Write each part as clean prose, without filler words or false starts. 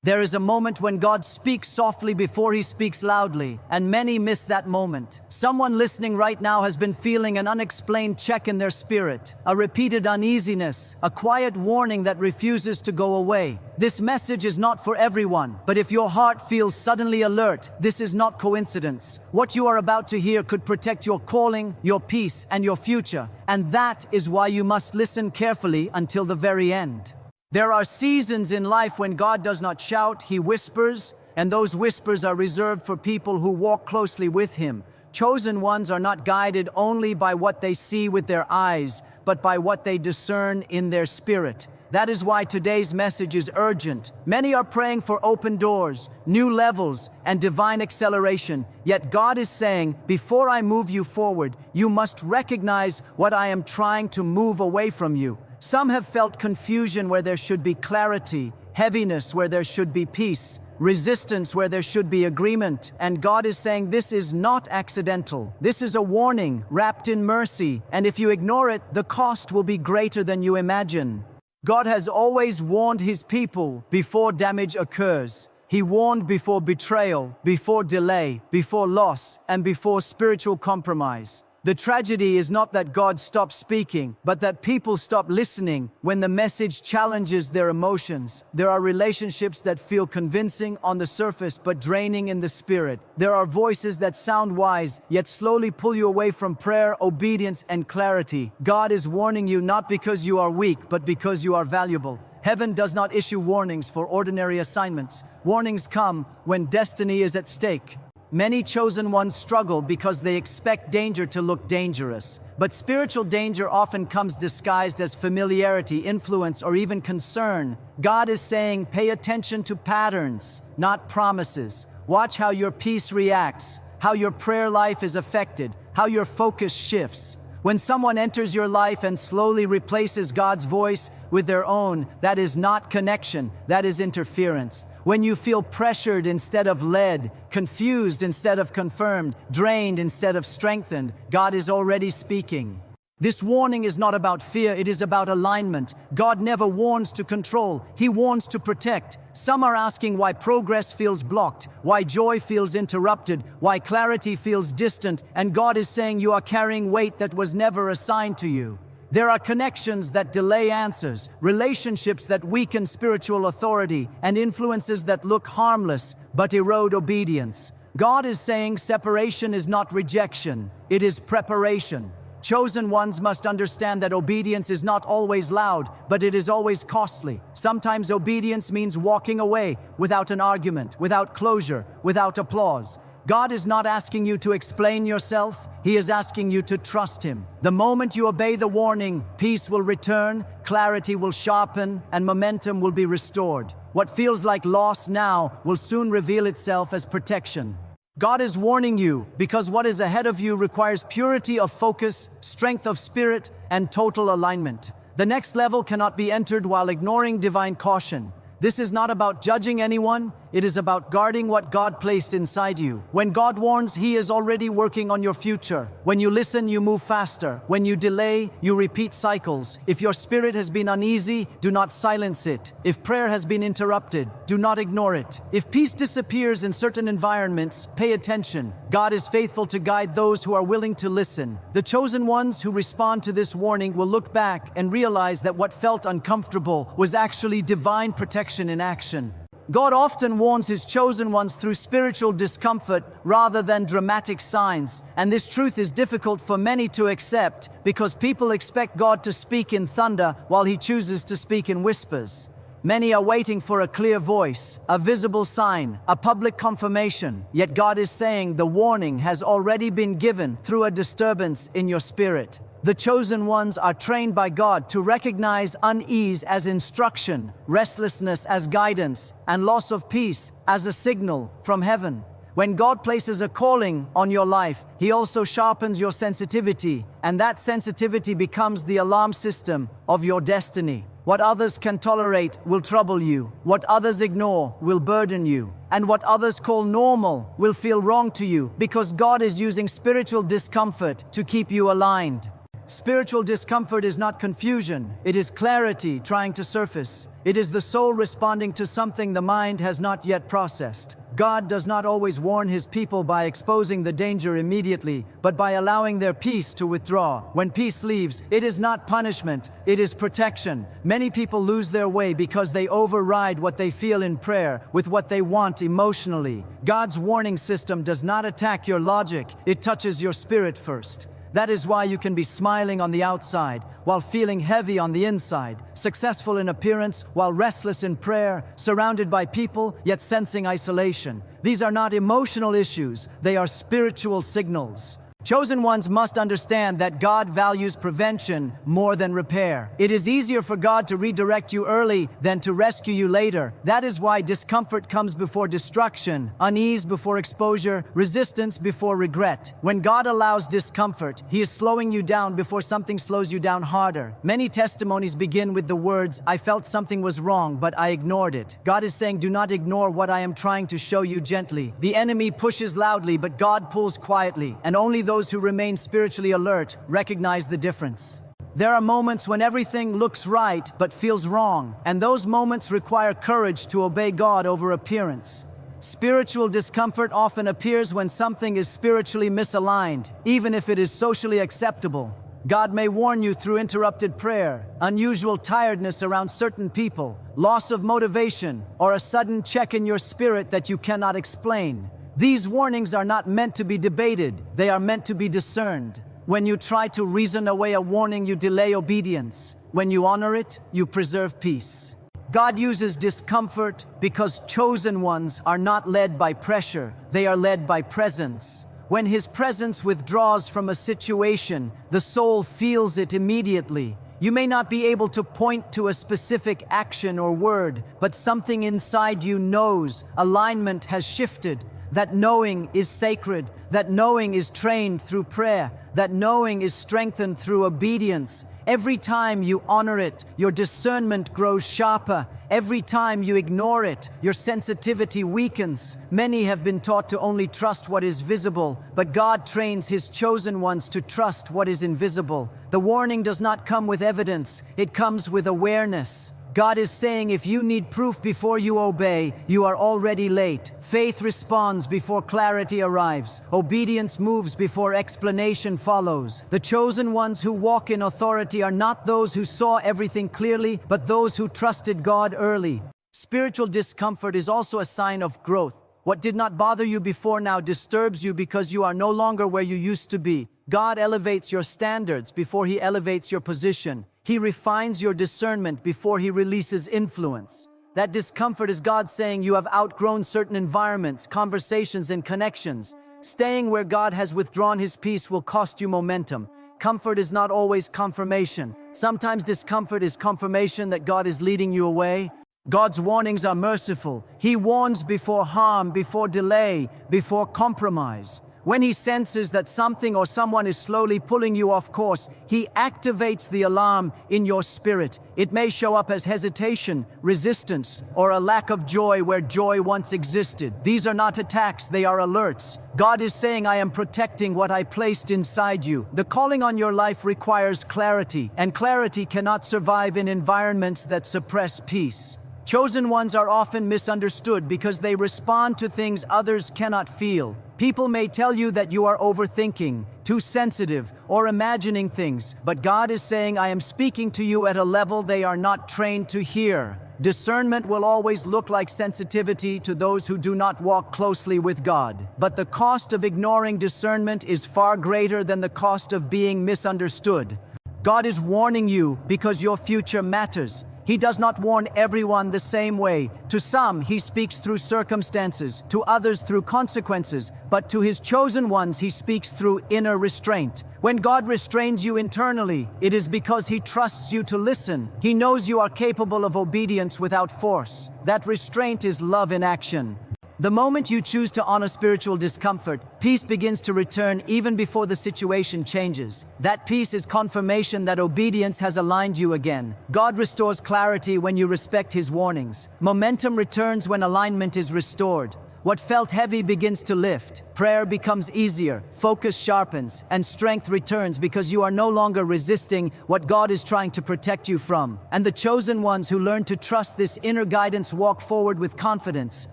There is a moment when God speaks softly before He speaks loudly, and many miss that moment. Someone listening right now has been feeling an unexplained check in their spirit, a repeated uneasiness, a quiet warning that refuses to go away. This message is not for everyone, but if your heart feels suddenly alert, this is not coincidence. What you are about to hear could protect your calling, your peace, and your future, and that is why you must listen carefully until the very end. There are seasons in life when God does not shout, He whispers, and those whispers are reserved for people who walk closely with Him. Chosen ones are not guided only by what they see with their eyes, but by what they discern in their spirit. That is why today's message is urgent. Many are praying for open doors, new levels, and divine acceleration. Yet God is saying, before I move you forward, you must recognize what I am trying to move away from you. Some have felt confusion where there should be clarity, heaviness where there should be peace, resistance where there should be agreement, and God is saying this is not accidental. This is a warning wrapped in mercy, and if you ignore it, the cost will be greater than you imagine. God has always warned His people before damage occurs. He warned before betrayal, before delay, before loss, and before spiritual compromise. The tragedy is not that God stops speaking, but that people stop listening when the message challenges their emotions. There are relationships that feel convincing on the surface but draining in the spirit. There are voices that sound wise, yet slowly pull you away from prayer, obedience, and clarity. God is warning you not because you are weak, but because you are valuable. Heaven does not issue warnings for ordinary assignments. Warnings come when destiny is at stake. Many chosen ones struggle because they expect danger to look dangerous. But spiritual danger often comes disguised as familiarity, influence, or even concern. God is saying, pay attention to patterns, not promises. Watch how your peace reacts, how your prayer life is affected, how your focus shifts. When someone enters your life and slowly replaces God's voice with their own, that is not connection, that is interference. When you feel pressured instead of led, confused instead of confirmed, drained instead of strengthened, God is already speaking. This warning is not about fear, it is about alignment. God never warns to control, He warns to protect. Some are asking why progress feels blocked, why joy feels interrupted, why clarity feels distant, and God is saying you are carrying weight that was never assigned to you. There are connections that delay answers, relationships that weaken spiritual authority, and influences that look harmless but erode obedience. God is saying separation is not rejection, it is preparation. Chosen ones must understand that obedience is not always loud, but it is always costly. Sometimes obedience means walking away without an argument, without closure, without applause. God is not asking you to explain yourself, He is asking you to trust Him. The moment you obey the warning, peace will return, clarity will sharpen, and momentum will be restored. What feels like loss now will soon reveal itself as protection. God is warning you because what is ahead of you requires purity of focus, strength of spirit, and total alignment. The next level cannot be entered while ignoring divine caution. This is not about judging anyone, it is about guarding what God placed inside you. When God warns, He is already working on your future. When you listen, you move faster. When you delay, you repeat cycles. If your spirit has been uneasy, do not silence it. If prayer has been interrupted, do not ignore it. If peace disappears in certain environments, pay attention. God is faithful to guide those who are willing to listen. The chosen ones who respond to this warning will look back and realize that what felt uncomfortable was actually divine protection in action. God often warns His chosen ones through spiritual discomfort rather than dramatic signs, and this truth is difficult for many to accept because people expect God to speak in thunder while He chooses to speak in whispers. Many are waiting for a clear voice, a visible sign, a public confirmation, yet God is saying the warning has already been given through a disturbance in your spirit. The chosen ones are trained by God to recognize unease as instruction, restlessness as guidance, and loss of peace as a signal from heaven. When God places a calling on your life, He also sharpens your sensitivity, and that sensitivity becomes the alarm system of your destiny. What others can tolerate will trouble you. What others ignore will burden you. And what others call normal will feel wrong to you because God is using spiritual discomfort to keep you aligned. Spiritual discomfort is not confusion, it is clarity trying to surface. It is the soul responding to something the mind has not yet processed. God does not always warn his people by exposing the danger immediately, but by allowing their peace to withdraw. When peace leaves, it is not punishment, it is protection. Many people lose their way because they override what they feel in prayer with what they want emotionally. God's warning system does not attack your logic, it touches your spirit first. That is why you can be smiling on the outside, while feeling heavy on the inside, successful in appearance, while restless in prayer, surrounded by people, yet sensing isolation. These are not emotional issues, they are spiritual signals. Chosen ones must understand that God values prevention more than repair. It is easier for God to redirect you early than to rescue you later. That is why discomfort comes before destruction, unease before exposure, resistance before regret. When God allows discomfort, He is slowing you down before something slows you down harder. Many testimonies begin with the words, "I felt something was wrong, but I ignored it." God is saying, do not ignore what I am trying to show you gently. The enemy pushes loudly, but God pulls quietly, and only those who remain spiritually alert recognize the difference. There are moments when everything looks right but feels wrong, and those moments require courage to obey God over appearance. Spiritual discomfort often appears when something is spiritually misaligned, even if it is socially acceptable. God may warn you through interrupted prayer, unusual tiredness around certain people, loss of motivation, or a sudden check in your spirit that you cannot explain. These warnings are not meant to be debated, they are meant to be discerned. When you try to reason away a warning, you delay obedience. When you honor it, you preserve peace. God uses discomfort because chosen ones are not led by pressure, they are led by presence. When His presence withdraws from a situation, the soul feels it immediately. You may not be able to point to a specific action or word, but something inside you knows alignment has shifted. That knowing is sacred, that knowing is trained through prayer, that knowing is strengthened through obedience. Every time you honor it, your discernment grows sharper. Every time you ignore it, your sensitivity weakens. Many have been taught to only trust what is visible, but God trains His chosen ones to trust what is invisible. The warning does not come with evidence, it comes with awareness. God is saying, if you need proof before you obey, you are already late. Faith responds before clarity arrives. Obedience moves before explanation follows. The chosen ones who walk in authority are not those who saw everything clearly, but those who trusted God early. Spiritual discomfort is also a sign of growth. What did not bother you before now disturbs you because you are no longer where you used to be. God elevates your standards before He elevates your position. He refines your discernment before He releases influence. That discomfort is God saying you have outgrown certain environments, conversations, and connections. Staying where God has withdrawn His peace will cost you momentum. Comfort is not always confirmation. Sometimes discomfort is confirmation that God is leading you away. God's warnings are merciful. He warns before harm, before delay, before compromise. When He senses that something or someone is slowly pulling you off course, He activates the alarm in your spirit. It may show up as hesitation, resistance, or a lack of joy where joy once existed. These are not attacks, they are alerts. God is saying, I am protecting what I placed inside you. The calling on your life requires clarity, and clarity cannot survive in environments that suppress peace. Chosen ones are often misunderstood because they respond to things others cannot feel. People may tell you that you are overthinking, too sensitive, or imagining things, but God is saying, I am speaking to you at a level they are not trained to hear. Discernment will always look like sensitivity to those who do not walk closely with God. But the cost of ignoring discernment is far greater than the cost of being misunderstood. God is warning you because your future matters. He does not warn everyone the same way. To some, He speaks through circumstances, to others through consequences, but to His chosen ones, He speaks through inner restraint. When God restrains you internally, it is because He trusts you to listen. He knows you are capable of obedience without force. That restraint is love in action. The moment you choose to honor spiritual discomfort, peace begins to return even before the situation changes. That peace is confirmation that obedience has aligned you again. God restores clarity when you respect His warnings. Momentum returns when alignment is restored. What felt heavy begins to lift. Prayer becomes easier, focus sharpens, and strength returns because you are no longer resisting what God is trying to protect you from. And the chosen ones who learn to trust this inner guidance walk forward with confidence,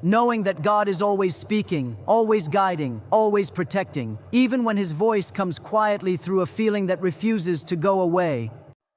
knowing that God is always speaking, always guiding, always protecting, even when His voice comes quietly through a feeling that refuses to go away.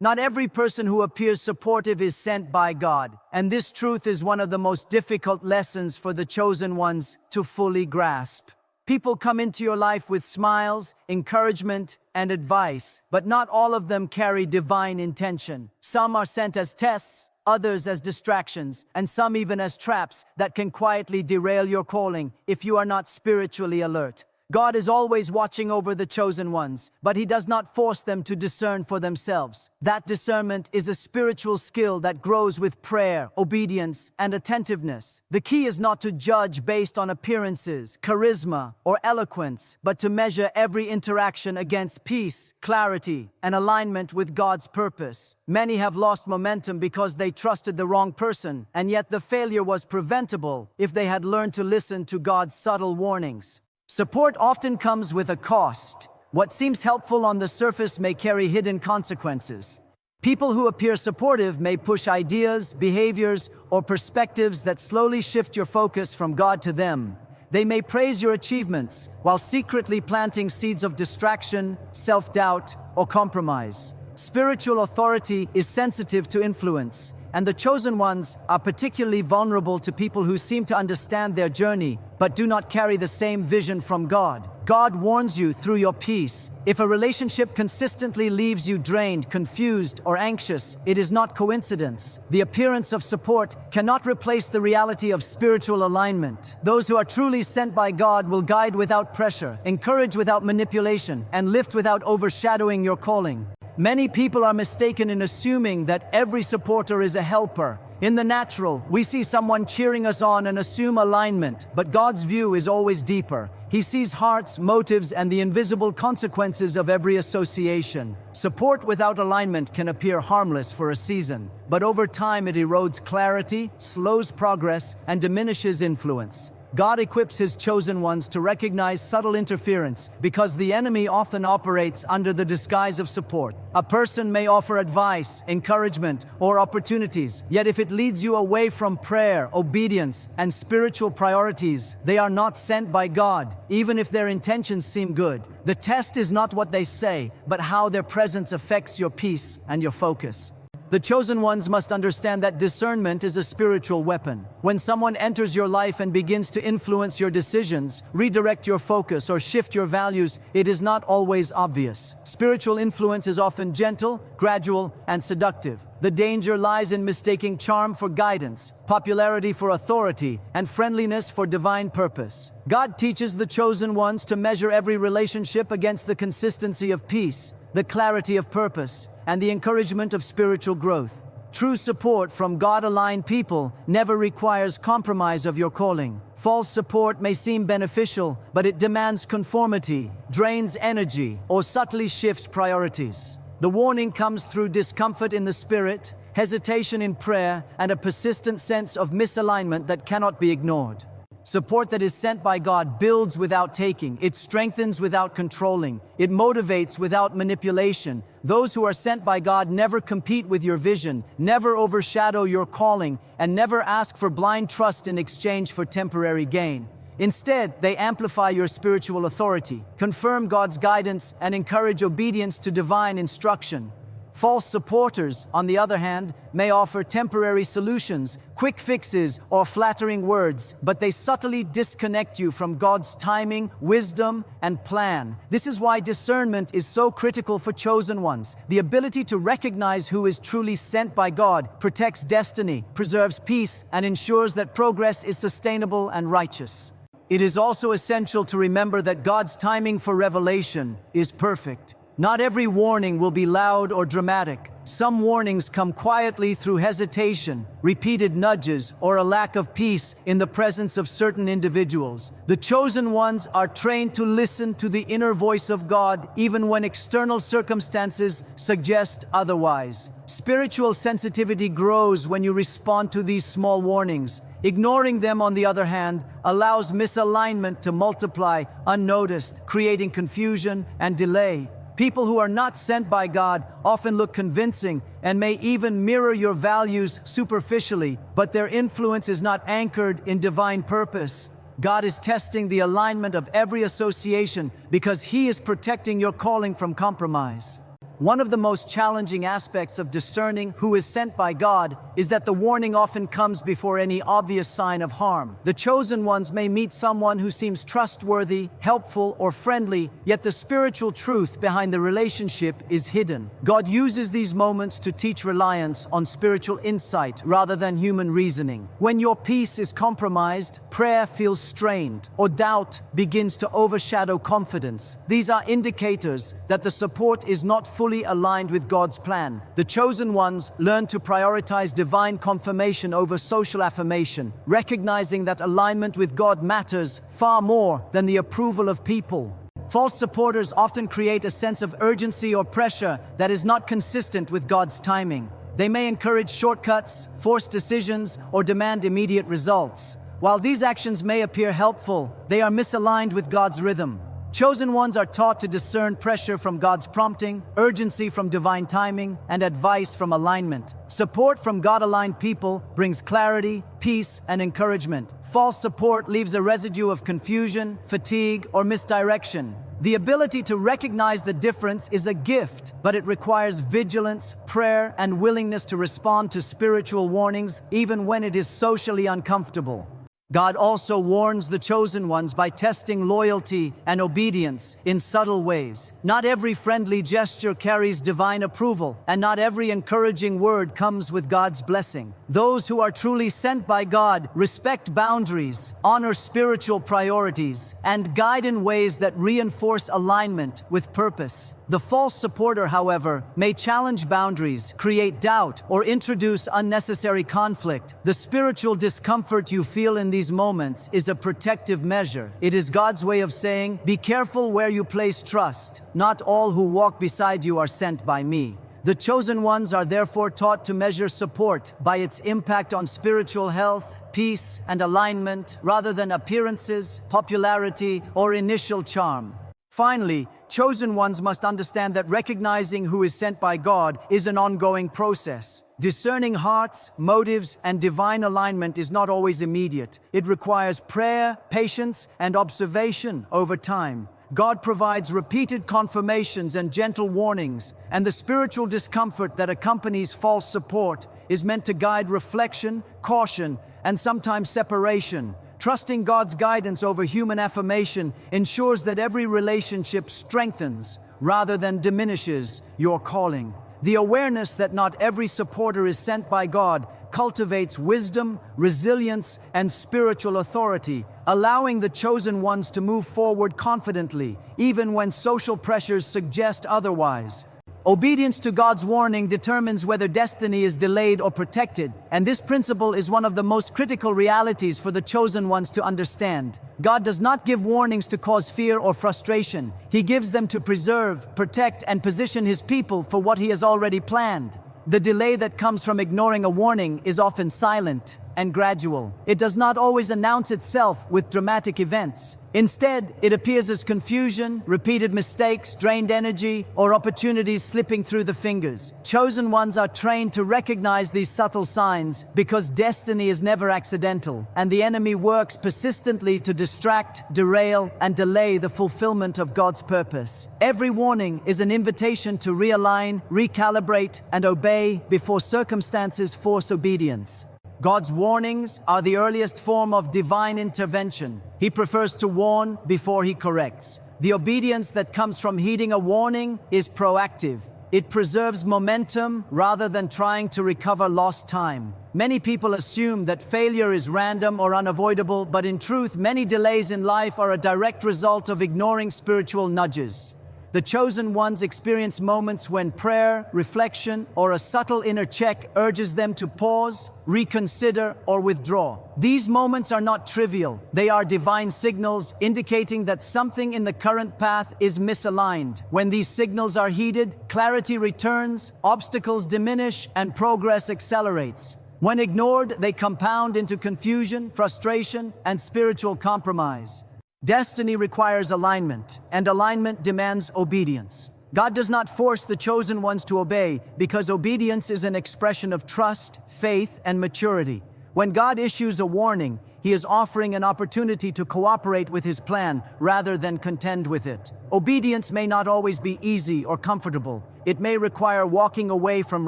Not every person who appears supportive is sent by God, and this truth is one of the most difficult lessons for the chosen ones to fully grasp. People come into your life with smiles, encouragement, and advice, but not all of them carry divine intention. Some are sent as tests, others as distractions, and some even as traps that can quietly derail your calling if you are not spiritually alert. God is always watching over the chosen ones, but He does not force them to discern for themselves. That discernment is a spiritual skill that grows with prayer, obedience, and attentiveness. The key is not to judge based on appearances, charisma, or eloquence, but to measure every interaction against peace, clarity, and alignment with God's purpose. Many have lost momentum because they trusted the wrong person, and yet the failure was preventable if they had learned to listen to God's subtle warnings. Support often comes with a cost. What seems helpful on the surface may carry hidden consequences. People who appear supportive may push ideas, behaviors, or perspectives that slowly shift your focus from God to them. They may praise your achievements while secretly planting seeds of distraction, self-doubt, or compromise. Spiritual authority is sensitive to influence, and the chosen ones are particularly vulnerable to people who seem to understand their journey but do not carry the same vision from God. God warns you through your peace. If a relationship consistently leaves you drained, confused, or anxious, it is not coincidence. The appearance of support cannot replace the reality of spiritual alignment. Those who are truly sent by God will guide without pressure, encourage without manipulation, and lift without overshadowing your calling. Many people are mistaken in assuming that every supporter is a helper. In the natural, we see someone cheering us on and assume alignment, but God's view is always deeper. He sees hearts, motives, and the invisible consequences of every association. Support without alignment can appear harmless for a season, but over time it erodes clarity, slows progress, and diminishes influence. God equips His chosen ones to recognize subtle interference because the enemy often operates under the disguise of support. A person may offer advice, encouragement, or opportunities, yet if it leads you away from prayer, obedience, and spiritual priorities, they are not sent by God, even if their intentions seem good. The test is not what they say, but how their presence affects your peace and your focus. The chosen ones must understand that discernment is a spiritual weapon. When someone enters your life and begins to influence your decisions, redirect your focus, or shift your values, it is not always obvious. Spiritual influence is often gentle, gradual, and seductive. The danger lies in mistaking charm for guidance, popularity for authority, and friendliness for divine purpose. God teaches the chosen ones to measure every relationship against the consistency of peace, the clarity of purpose, and the encouragement of spiritual growth. True support from God-aligned people never requires compromise of your calling. False support may seem beneficial, but it demands conformity, drains energy, or subtly shifts priorities. The warning comes through discomfort in the spirit, hesitation in prayer, and a persistent sense of misalignment that cannot be ignored. Support that is sent by God builds without taking, it strengthens without controlling, it motivates without manipulation. Those who are sent by God never compete with your vision, never overshadow your calling, and never ask for blind trust in exchange for temporary gain. Instead, they amplify your spiritual authority, confirm God's guidance, and encourage obedience to divine instruction. False supporters, on the other hand, may offer temporary solutions, quick fixes, or flattering words, but they subtly disconnect you from God's timing, wisdom, and plan. This is why discernment is so critical for chosen ones. The ability to recognize who is truly sent by God protects destiny, preserves peace, and ensures that progress is sustainable and righteous. It is also essential to remember that God's timing for revelation is perfect. Not every warning will be loud or dramatic. Some warnings come quietly through hesitation, repeated nudges, or a lack of peace in the presence of certain individuals. The chosen ones are trained to listen to the inner voice of God even when external circumstances suggest otherwise. Spiritual sensitivity grows when you respond to these small warnings, Ignoring them, on the other hand, allows misalignment to multiply unnoticed, creating confusion and delay. People who are not sent by God often look convincing and may even mirror your values superficially, but their influence is not anchored in divine purpose. God is testing the alignment of every association because He is protecting your calling from compromise. One of the most challenging aspects of discerning who is sent by God is that the warning often comes before any obvious sign of harm. The chosen ones may meet someone who seems trustworthy, helpful, or friendly, yet the spiritual truth behind the relationship is hidden. God uses these moments to teach reliance on spiritual insight rather than human reasoning. When your peace is compromised, prayer feels strained, or doubt begins to overshadow confidence. These are indicators that the support is not fully aligned with God's plan. The chosen ones learn to prioritize divine confirmation over social affirmation, recognizing that alignment with God matters far more than the approval of people. False supporters often create a sense of urgency or pressure that is not consistent with God's timing. They may encourage shortcuts, force decisions, or demand immediate results. While these actions may appear helpful, they are misaligned with God's rhythm. Chosen ones are taught to discern pressure from God's prompting, urgency from divine timing, and advice from alignment. Support from God-aligned people brings clarity, peace, and encouragement. False support leaves a residue of confusion, fatigue, or misdirection. The ability to recognize the difference is a gift, but it requires vigilance, prayer, and willingness to respond to spiritual warnings, even when it is socially uncomfortable. God also warns the chosen ones by testing loyalty and obedience in subtle ways. Not every friendly gesture carries divine approval, and not every encouraging word comes with God's blessing. Those who are truly sent by God respect boundaries, honor spiritual priorities, and guide in ways that reinforce alignment with purpose. The false supporter, however, may challenge boundaries, create doubt, or introduce unnecessary conflict. The spiritual discomfort you feel in these moments is a protective measure. It is God's way of saying, be careful where you place trust. Not all who walk beside you are sent by me. The chosen ones are therefore taught to measure support by its impact on spiritual health, peace, and alignment, rather than appearances, popularity, or initial charm. Finally, chosen ones must understand that recognizing who is sent by God is an ongoing process. Discerning hearts, motives, and divine alignment is not always immediate. It requires prayer, patience, and observation over time. God provides repeated confirmations and gentle warnings, and the spiritual discomfort that accompanies false support is meant to guide reflection, caution, and sometimes separation. Trusting God's guidance over human affirmation ensures that every relationship strengthens rather than diminishes your calling. The awareness that not every supporter is sent by God cultivates wisdom, resilience, and spiritual authority, allowing the chosen ones to move forward confidently, even when social pressures suggest otherwise. Obedience to God's warning determines whether destiny is delayed or protected, and this principle is one of the most critical realities for the chosen ones to understand. God does not give warnings to cause fear or frustration. He gives them to preserve, protect, and position His people for what He has already planned. The delay that comes from ignoring a warning is often silent and gradual. It does not always announce itself with dramatic events. Instead, it appears as confusion, repeated mistakes, drained energy, or opportunities slipping through the fingers. Chosen ones are trained to recognize these subtle signs because destiny is never accidental, and the enemy works persistently to distract, derail, and delay the fulfillment of God's purpose. Every warning is an invitation to realign, recalibrate, and obey before circumstances force obedience. God's warnings are the earliest form of divine intervention. He prefers to warn before He corrects. The obedience that comes from heeding a warning is proactive. It preserves momentum rather than trying to recover lost time. Many people assume that failure is random or unavoidable, but in truth, many delays in life are a direct result of ignoring spiritual nudges. The chosen ones experience moments when prayer, reflection, or a subtle inner check urges them to pause, reconsider, or withdraw. These moments are not trivial. They are divine signals indicating that something in the current path is misaligned. When these signals are heeded, clarity returns, obstacles diminish, and progress accelerates. When ignored, they compound into confusion, frustration, and spiritual compromise. Destiny requires alignment, and alignment demands obedience. God does not force the chosen ones to obey, because obedience is an expression of trust, faith, and maturity. When God issues a warning, He is offering an opportunity to cooperate with His plan rather than contend with it. Obedience may not always be easy or comfortable. It may require walking away from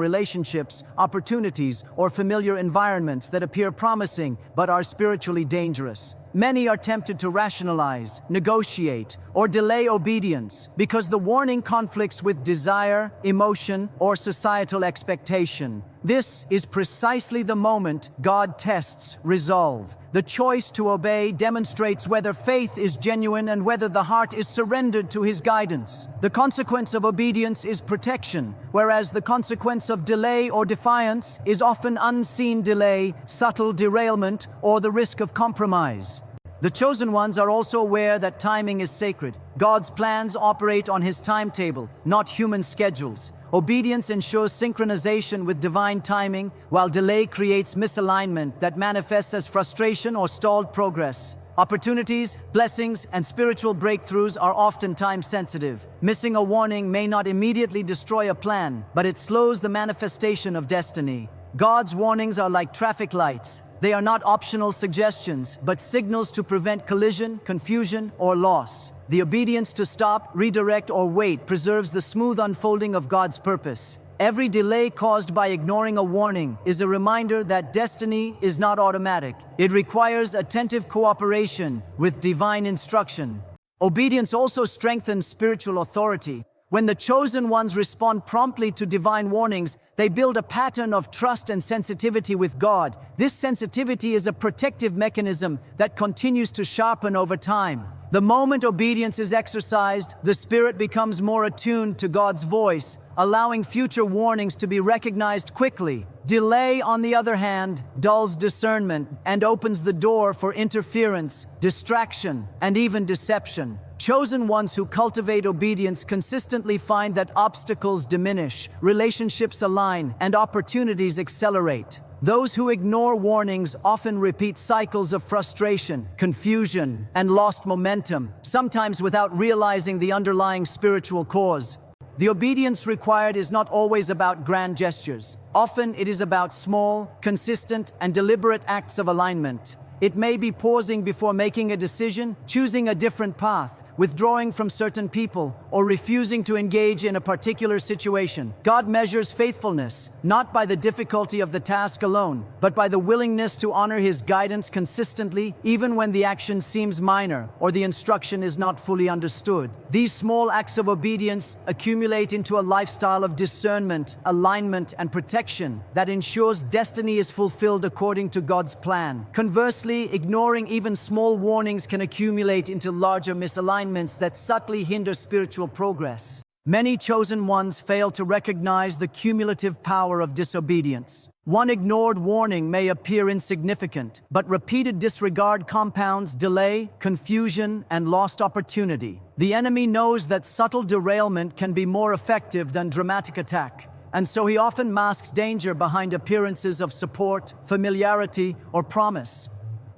relationships, opportunities, or familiar environments that appear promising but are spiritually dangerous. Many are tempted to rationalize, negotiate, or delay obedience because the warning conflicts with desire, emotion, or societal expectation. This is precisely the moment God tests resolve. The choice to obey demonstrates whether faith is genuine and whether the heart is surrendered to His guidance. The consequence of obedience is protection, whereas the consequence of delay or defiance is often unseen delay, subtle derailment, or the risk of compromise. The chosen ones are also aware that timing is sacred. God's plans operate on His timetable, not human schedules. Obedience ensures synchronization with divine timing, while delay creates misalignment that manifests as frustration or stalled progress. Opportunities, blessings, and spiritual breakthroughs are often time-sensitive. Missing a warning may not immediately destroy a plan, but it slows the manifestation of destiny. God's warnings are like traffic lights. They are not optional suggestions, but signals to prevent collision, confusion, or loss. The obedience to stop, redirect, or wait preserves the smooth unfolding of God's purpose. Every delay caused by ignoring a warning is a reminder that destiny is not automatic. It requires attentive cooperation with divine instruction. Obedience also strengthens spiritual authority. When the chosen ones respond promptly to divine warnings, they build a pattern of trust and sensitivity with God. This sensitivity is a protective mechanism that continues to sharpen over time. The moment obedience is exercised, the spirit becomes more attuned to God's voice, allowing future warnings to be recognized quickly. Delay, on the other hand, dulls discernment and opens the door for interference, distraction, and even deception. Chosen ones who cultivate obedience consistently find that obstacles diminish, relationships align, and opportunities accelerate. Those who ignore warnings often repeat cycles of frustration, confusion, and lost momentum, sometimes without realizing the underlying spiritual cause. The obedience required is not always about grand gestures. Often it is about small, consistent, and deliberate acts of alignment. It may be pausing before making a decision, choosing a different path, withdrawing from certain people, or refusing to engage in a particular situation. God measures faithfulness, not by the difficulty of the task alone, but by the willingness to honor His guidance consistently, even when the action seems minor or the instruction is not fully understood. These small acts of obedience accumulate into a lifestyle of discernment, alignment, and protection that ensures destiny is fulfilled according to God's plan. Conversely, ignoring even small warnings can accumulate into larger misalignments that subtly hinder spiritual progress. Many chosen ones fail to recognize the cumulative power of disobedience. One ignored warning may appear insignificant, but repeated disregard compounds delay, confusion, and lost opportunity. The enemy knows that subtle derailment can be more effective than dramatic attack, and so he often masks danger behind appearances of support, familiarity, or promise.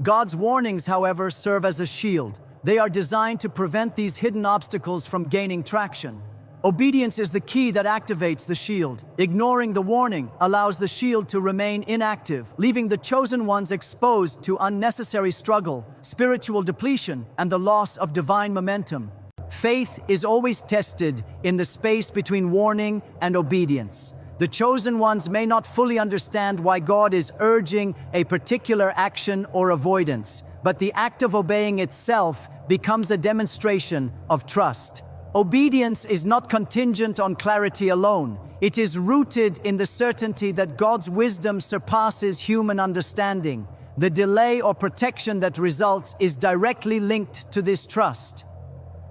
God's warnings, however, serve as a shield. They are designed to prevent these hidden obstacles from gaining traction. Obedience is the key that activates the shield. Ignoring the warning allows the shield to remain inactive, leaving the chosen ones exposed to unnecessary struggle, spiritual depletion, and the loss of divine momentum. Faith is always tested in the space between warning and obedience. The chosen ones may not fully understand why God is urging a particular action or avoidance, but the act of obeying itself becomes a demonstration of trust. Obedience is not contingent on clarity alone. It is rooted in the certainty that God's wisdom surpasses human understanding. The delay or protection that results is directly linked to this trust.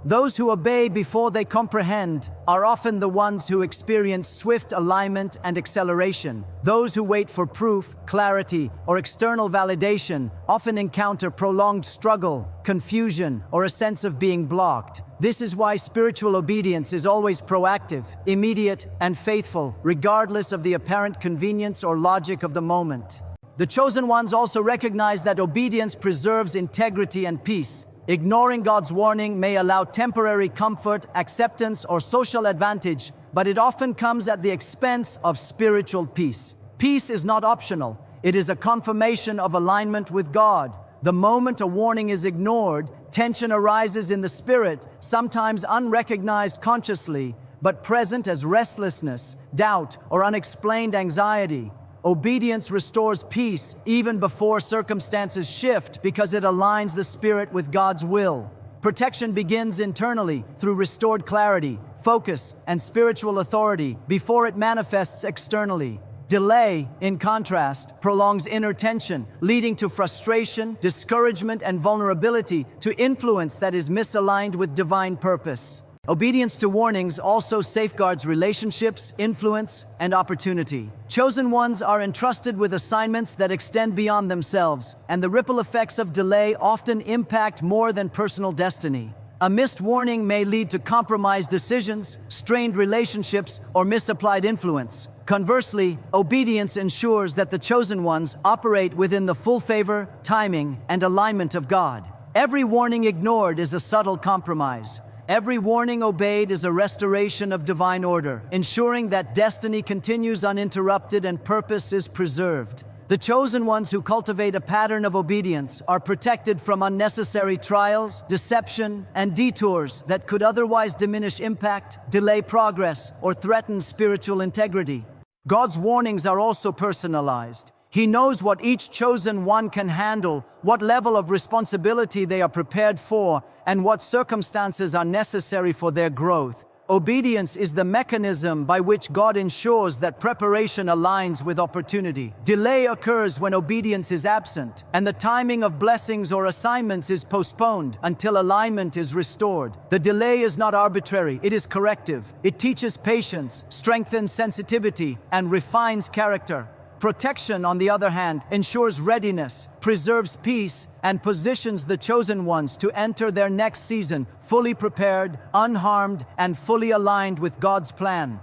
Those who obey before they comprehend are often the ones who experience swift alignment and acceleration. Those who wait for proof, clarity, or external validation often encounter prolonged struggle, confusion, or a sense of being blocked. This is why spiritual obedience is always proactive, immediate, and faithful, regardless of the apparent convenience or logic of the moment. The chosen ones also recognize that obedience preserves integrity and peace. Ignoring God's warning may allow temporary comfort, acceptance, or social advantage, but it often comes at the expense of spiritual peace. Peace is not optional. It is a confirmation of alignment with God. The moment a warning is ignored, tension arises in the spirit, sometimes unrecognized consciously, but present as restlessness, doubt, or unexplained anxiety. Obedience restores peace even before circumstances shift because it aligns the spirit with God's will. Protection begins internally through restored clarity, focus, and spiritual authority before it manifests externally. Delay, in contrast, prolongs inner tension, leading to frustration, discouragement, and vulnerability to influence that is misaligned with divine purpose. Obedience to warnings also safeguards relationships, influence, and opportunity. Chosen ones are entrusted with assignments that extend beyond themselves, and the ripple effects of delay often impact more than personal destiny. A missed warning may lead to compromised decisions, strained relationships, or misapplied influence. Conversely, obedience ensures that the chosen ones operate within the full favor, timing, and alignment of God. Every warning ignored is a subtle compromise. Every warning obeyed is a restoration of divine order, ensuring that destiny continues uninterrupted and purpose is preserved. The chosen ones who cultivate a pattern of obedience are protected from unnecessary trials, deception, and detours that could otherwise diminish impact, delay progress, or threaten spiritual integrity. God's warnings are also personalized. He knows what each chosen one can handle, what level of responsibility they are prepared for, and what circumstances are necessary for their growth. Obedience is the mechanism by which God ensures that preparation aligns with opportunity. Delay occurs when obedience is absent, and the timing of blessings or assignments is postponed until alignment is restored. The delay is not arbitrary, it is corrective. It teaches patience, strengthens sensitivity, and refines character. Protection, on the other hand, ensures readiness, preserves peace, and positions the chosen ones to enter their next season fully prepared, unharmed, and fully aligned with God's plan.